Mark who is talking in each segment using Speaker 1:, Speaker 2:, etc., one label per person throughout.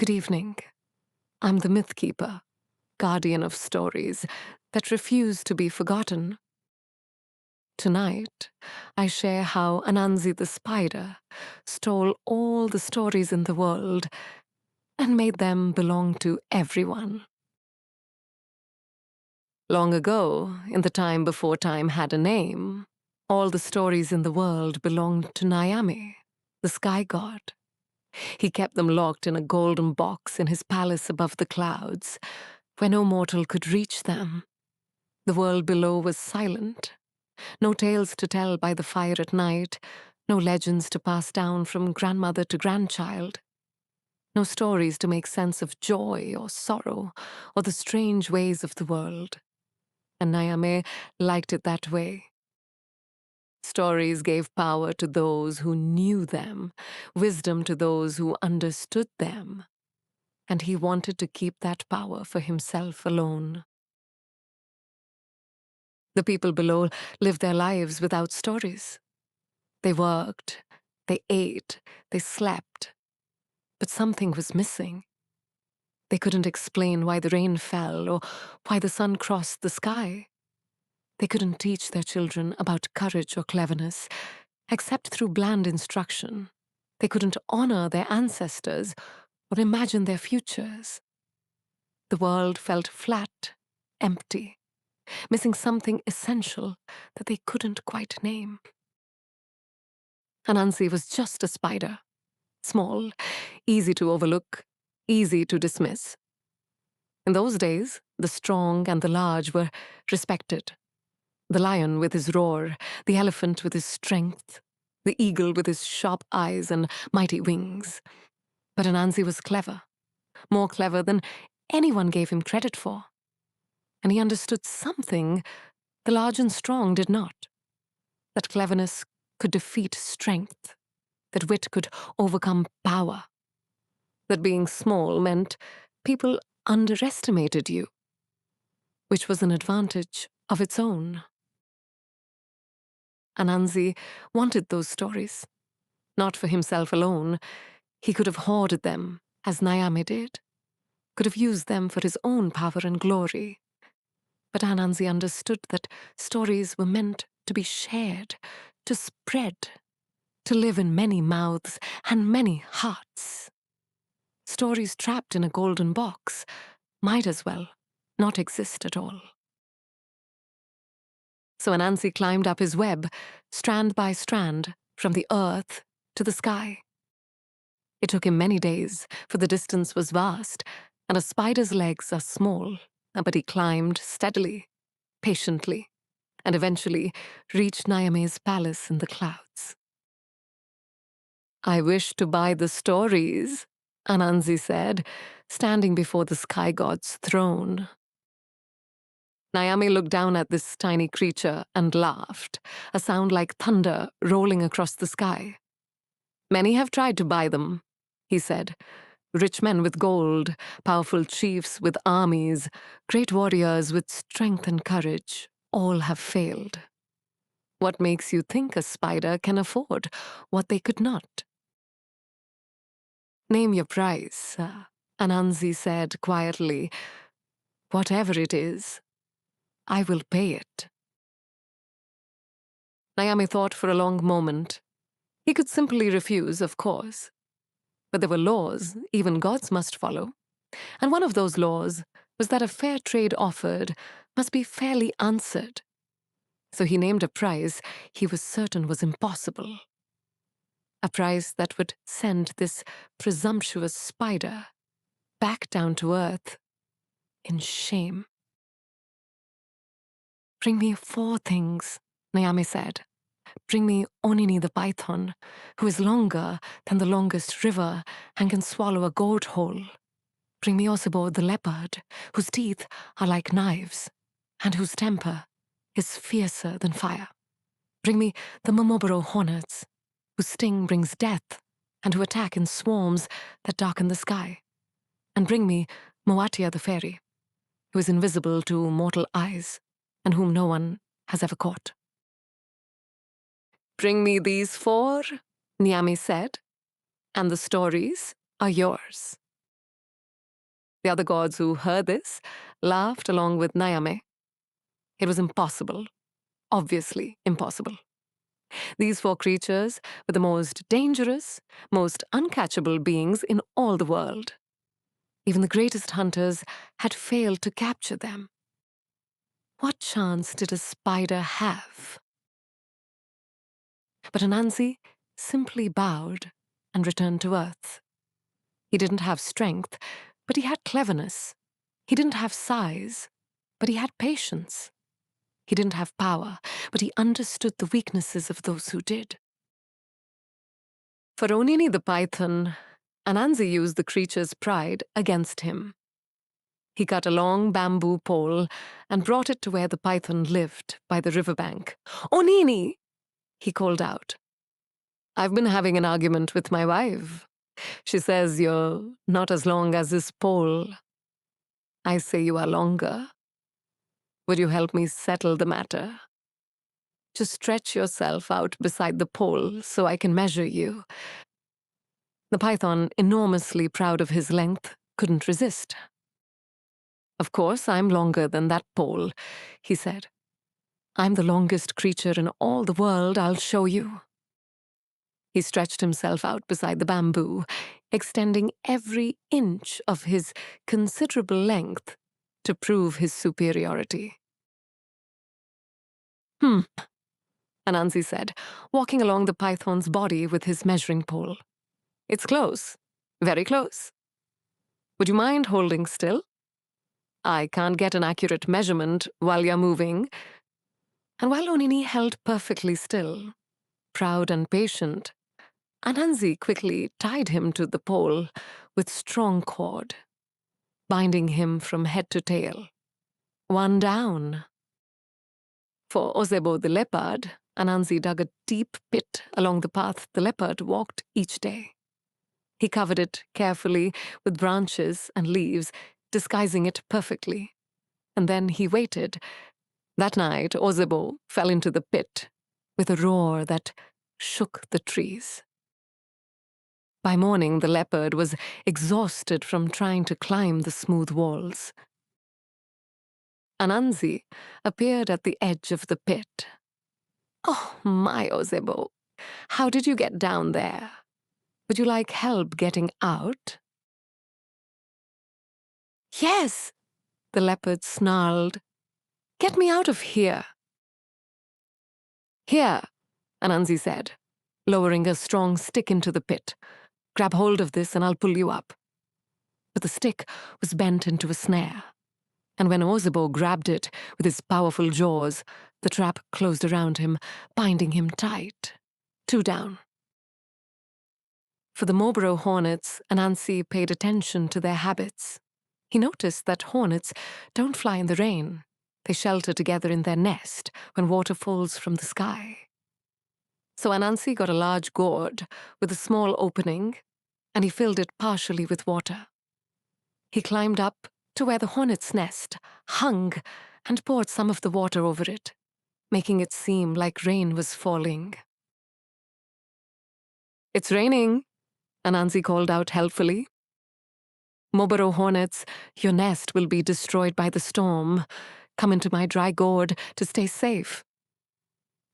Speaker 1: Good evening. I'm the Mythkeeper, guardian of stories that refuse to be forgotten. Tonight, I share how Anansi the Spider stole all the stories in the world and made them belong to everyone. Long ago, in the time before time had a name, all the stories in the world belonged to Nyame, the sky god. He kept them locked in a golden box in his palace above the clouds, where no mortal could reach them. The world below was silent. No tales to tell by the fire at night, no legends to pass down from grandmother to grandchild. No stories to make sense of joy or sorrow or the strange ways of the world. And Nyame liked it that way. Stories gave power to those who knew them, wisdom to those who understood them, and he wanted to keep that power for himself alone. The people below lived their lives without stories. They worked, they ate, they slept, but something was missing. They couldn't explain why the rain fell or why the sun crossed the sky. They couldn't teach their children about courage or cleverness, except through bland instruction. They couldn't honor their ancestors or imagine their futures. The world felt flat, empty, missing something essential that they couldn't quite name. Anansi was just a spider, small, easy to overlook, easy to dismiss. In those days, the strong and the large were respected. The lion with his roar, the elephant with his strength, the eagle with his sharp eyes and mighty wings. But Anansi was clever, more clever than anyone gave him credit for. And he understood something the large and strong did not. That cleverness could defeat strength, that wit could overcome power, that being small meant people underestimated you, which was an advantage of its own. Anansi wanted those stories, not for himself alone. He could have hoarded them, as Nyame did, could have used them for his own power and glory. But Anansi understood that stories were meant to be shared, to spread, to live in many mouths and many hearts. Stories trapped in a golden box might as well not exist at all. So Anansi climbed up his web, strand by strand, from the earth to the sky. It took him many days, for the distance was vast, and a spider's legs are small, but he climbed steadily, patiently, and eventually reached Nyame's palace in the clouds. "I wish to buy the stories," Anansi said, standing before the sky god's throne. Nyame looked down at this tiny creature and laughed, a sound like thunder rolling across the sky. "Many have tried to buy them," he said. "Rich men with gold, powerful chiefs with armies, great warriors with strength and courage, all have failed. What makes you think a spider can afford what they could not?" "Name your price," Anansi said quietly. "Whatever it is, I will pay it." Nyame thought for a long moment. He could simply refuse, of course. But there were laws even gods must follow. And one of those laws was that a fair trade offered must be fairly answered. So he named a price he was certain was impossible. A price that would send this presumptuous spider back down to earth in shame. "Bring me 4 things," Nyame said. "Bring me Onini the python, who is longer than the longest river and can swallow a gourd whole. Bring me Osebo the leopard, whose teeth are like knives, and whose temper is fiercer than fire. Bring me the Momoboro hornets, whose sting brings death, and who attack in swarms that darken the sky. And bring me Moatia the fairy, who is invisible to mortal eyes, and whom no one has ever caught." "Bring me these 4," Nyame said, "and the stories are yours." The other gods who heard this laughed along with Nayame. It was impossible, obviously impossible. These 4 creatures were the most dangerous, most uncatchable beings in all the world. Even the greatest hunters had failed to capture them. What chance did a spider have? But Anansi simply bowed and returned to Earth. He didn't have strength, but he had cleverness. He didn't have size, but he had patience. He didn't have power, but he understood the weaknesses of those who did. For Onini the python, Anansi used the creature's pride against him. He cut a long bamboo pole and brought it to where the python lived, by the riverbank. "Onini!" he called out. "I've been having an argument with my wife. She says you're not as long as this pole. I say you are longer. Would you help me settle the matter? Just stretch yourself out beside the pole so I can measure you." The python, enormously proud of his length, couldn't resist. "Of course, I'm longer than that pole," he said. "I'm the longest creature in all the world, I'll show you." He stretched himself out beside the bamboo, extending every inch of his considerable length to prove his superiority. Anansi said, walking along the python's body with his measuring pole. "It's close, very close. Would you mind holding still? I can't get an accurate measurement while you're moving." And while Onini held perfectly still, proud and patient, Anansi quickly tied him to the pole with strong cord, binding him from head to tail. One down. For Ozebo the leopard, Anansi dug a deep pit along the path the leopard walked each day. He covered it carefully with branches and leaves, disguising it perfectly. And then he waited. That night, Ozebo fell into the pit with a roar that shook the trees. By morning, the leopard was exhausted from trying to climb the smooth walls. Anansi appeared at the edge of the pit. "Oh, my Ozebo, how did you get down there? Would you like help getting out?" "Yes," the leopard snarled. "Get me out of here." "Here," Anansi said, lowering a strong stick into the pit. "Grab hold of this and I'll pull you up." But the stick was bent into a snare, and when Ozebo grabbed it with his powerful jaws, the trap closed around him, binding him tight. 2 down. For the Marlborough hornets, Anansi paid attention to their habits. He noticed that hornets don't fly in the rain. They shelter together in their nest when water falls from the sky. So Anansi got a large gourd with a small opening, and he filled it partially with water. He climbed up to where the hornet's nest hung and poured some of the water over it, making it seem like rain was falling. "It's raining," Anansi called out helpfully. "Marlborough hornets, your nest will be destroyed by the storm. Come into my dry gourd to stay safe."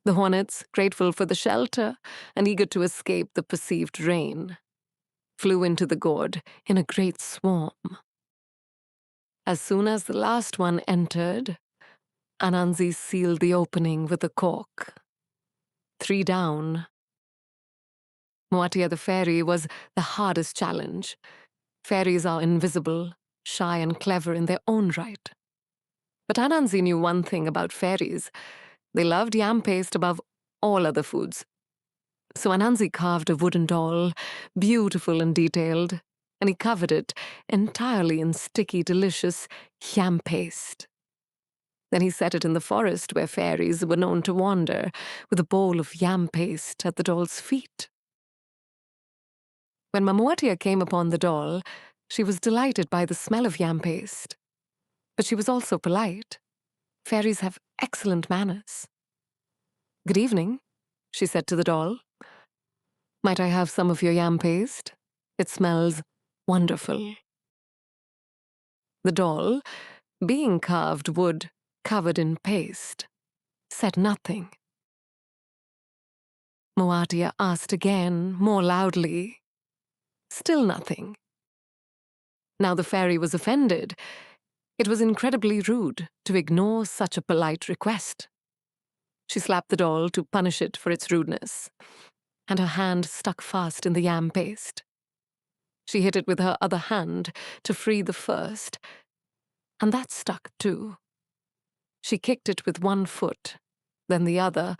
Speaker 1: The hornets, grateful for the shelter and eager to escape the perceived rain, flew into the gourd in a great swarm. As soon as the last one entered, Anansi sealed the opening with a cork. 3 down. Moatia the fairy was the hardest challenge. Fairies are invisible, shy and clever in their own right. But Anansi knew one thing about fairies. They loved yam paste above all other foods. So Anansi carved a wooden doll, beautiful and detailed, and he covered it entirely in sticky, delicious yam paste. Then he set it in the forest where fairies were known to wander, with a bowl of yam paste at the doll's feet. When Mamuatia came upon the doll, she was delighted by the smell of yam paste. But she was also polite. Fairies have excellent manners. "Good evening," she said to the doll. "Might I have some of your yam paste? It smells wonderful." The doll, being carved wood covered in paste, said nothing. Moatia asked again, more loudly. Still nothing. Now the fairy was offended. It was incredibly rude to ignore such a polite request. She slapped the doll to punish it for its rudeness, and her hand stuck fast in the yam paste. She hit it with her other hand to free the first, and that stuck too. She kicked it with one foot, then the other,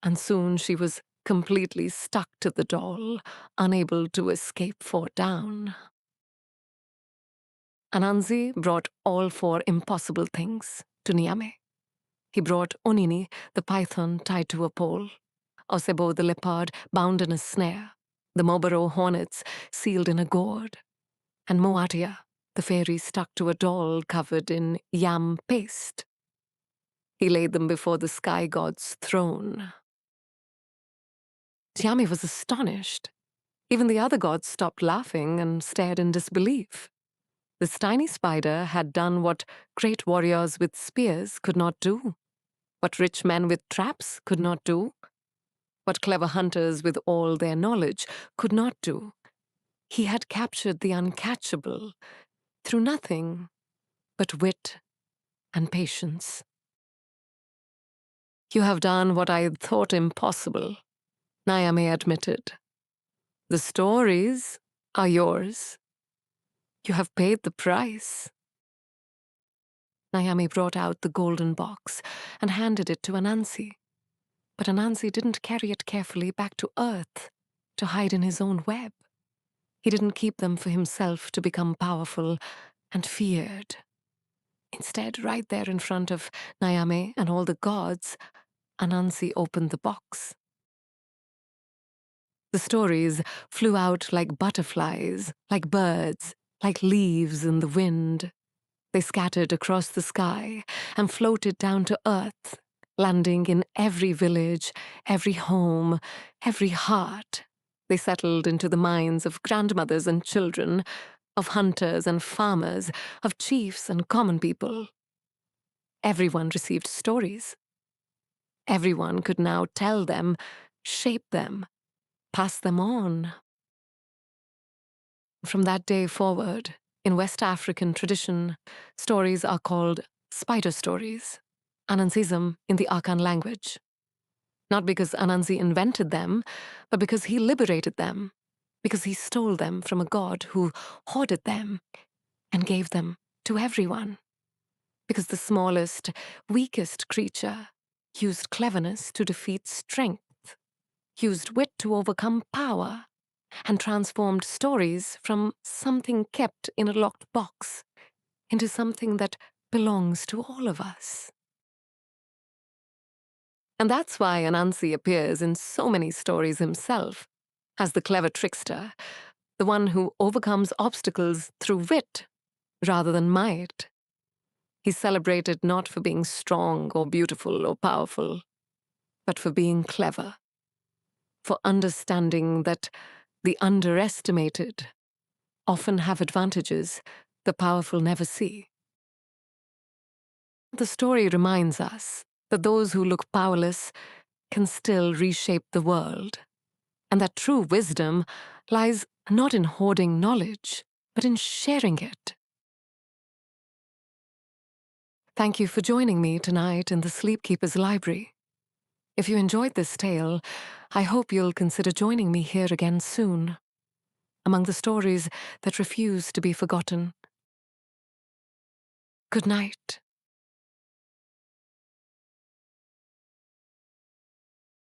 Speaker 1: and soon she was completely stuck to the doll, unable to escape for down. Anansi brought all 4 impossible things to Niame. He brought Onini, the python tied to a pole, Osebo, the leopard, bound in a snare, the Mobaro hornets sealed in a gourd, and Moatia, the fairy stuck to a doll covered in yam paste. He laid them before the sky god's throne. Tiame was astonished. Even the other gods stopped laughing and stared in disbelief. This tiny spider had done what great warriors with spears could not do, what rich men with traps could not do, what clever hunters with all their knowledge could not do. He had captured the uncatchable through nothing but wit and patience. You have done what I had thought impossible, Niame admitted. The stories are yours. You have paid the price. Niame brought out the golden box and handed it to Anansi. But Anansi didn't carry it carefully back to Earth to hide in his own web. He didn't keep them for himself to become powerful and feared. Instead, right there in front of Niame and all the gods, Anansi opened the box. The stories flew out like butterflies, like birds, like leaves in the wind. They scattered across the sky and floated down to Earth, landing in every village, every home, every heart. They settled into the minds of grandmothers and children, of hunters and farmers, of chiefs and common people. Everyone received stories. Everyone could now tell them, shape them, pass them on. From that day forward, in West African tradition, stories are called spider stories, Anansism in the Akan language. Not because Anansi invented them, but because he liberated them, because he stole them from a god who hoarded them and gave them to everyone. Because the smallest, weakest creature used cleverness to defeat strength, used wit to overcome power, and transformed stories from something kept in a locked box into something that belongs to all of us. And that's why Anansi appears in so many stories himself, as the clever trickster, the one who overcomes obstacles through wit rather than might. He's celebrated not for being strong or beautiful or powerful, but for being clever, for understanding that the underestimated often have advantages the powerful never see. The story reminds us that those who look powerless can still reshape the world, and that true wisdom lies not in hoarding knowledge, but in sharing it. Thank you for joining me tonight in the Sleepkeeper's Library. If you enjoyed this tale, I hope you'll consider joining me here again soon, among the stories that refuse to be forgotten. Good night.